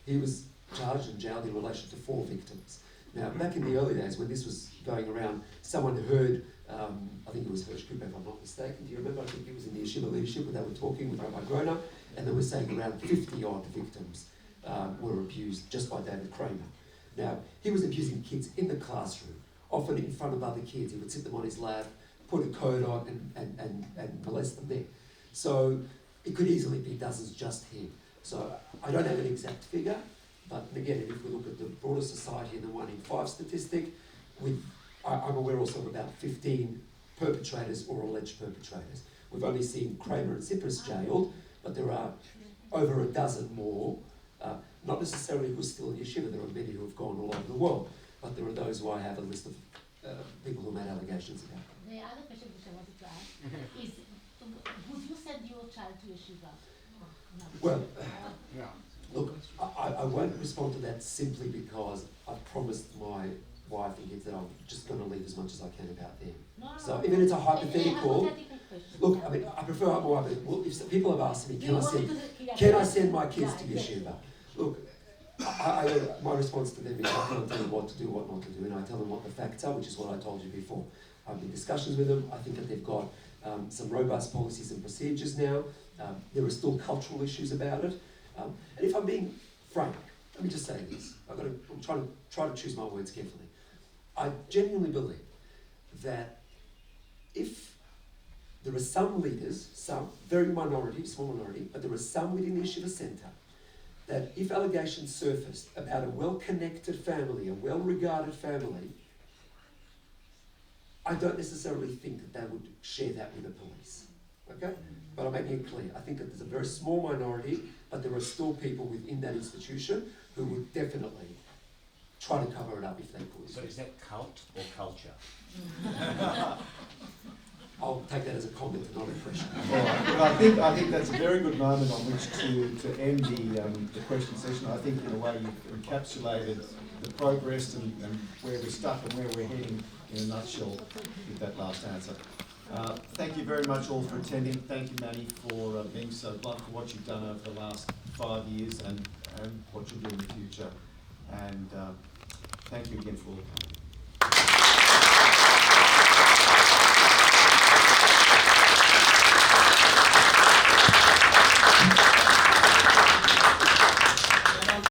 he was charged and jailed in relation to 4 victims. Now, back in the early days when this was going around, someone heard, I think it was Hirsch Cooper, if I'm not mistaken. Do you remember? I think he was in the Yeshiva leadership where they were talking with Rabbi Groner, and they were saying around 50-odd victims were abused just by David Kramer. Now, he was abusing kids in the classroom, often in front of other kids. He would sit them on his lap, put a coat on and molest them there. So it could easily be dozens just him. So I don't have an exact figure, but again, if we look at the broader society and the 1 in 5 statistic, I'm aware also of about 15 perpetrators or alleged perpetrators. We've only seen Kramer and Tsipras jailed, but there are over a dozen more, not necessarily who's still in Yeshiva. There are many who have gone all over the world, but there are those who I have a list of people who made allegations about. The other question which I wanted to ask is, would you send your child to Yeshiva? No. Well, look, I won't respond to that simply because I've promised my wife and kids that I'm just going to leave as much as I can about them. So even it's a hypothetical, look, I mean, I prefer my wife, well, if people have asked me, can I send my kids to Yeshiva? Look, my response to them is I can't tell them what to do, what not to do, and I tell them what the facts are, which is what I told you before. I've been in discussions with them. I think that they've got some robust policies and procedures now. There are still cultural issues about it. And if I'm being frank, let me just say this. I'm trying to choose my words carefully. I genuinely believe that if there are some leaders, some very minority, small minority, but there are some within the Yeshiva Centre, that if allegations surfaced about a well-connected family, a well-regarded family, I don't necessarily think that they would share that with the police. Okay? But I'm making it clear. I think that there's a very small minority, but there are still people within that institution who would definitely try to cover it up if they could. So is that cult or culture? I'll take that as a comment and not a question. All right. Well, I think that's a very good moment on which to end the question session. I think in a way you've encapsulated the progress and where we're stuck and where we're heading in a nutshell with that last answer. Thank you very much all for attending. Thank you, Manny, for being so blunt for what you've done over the last 5 years and what you'll do in the future. And thank you again for all the time.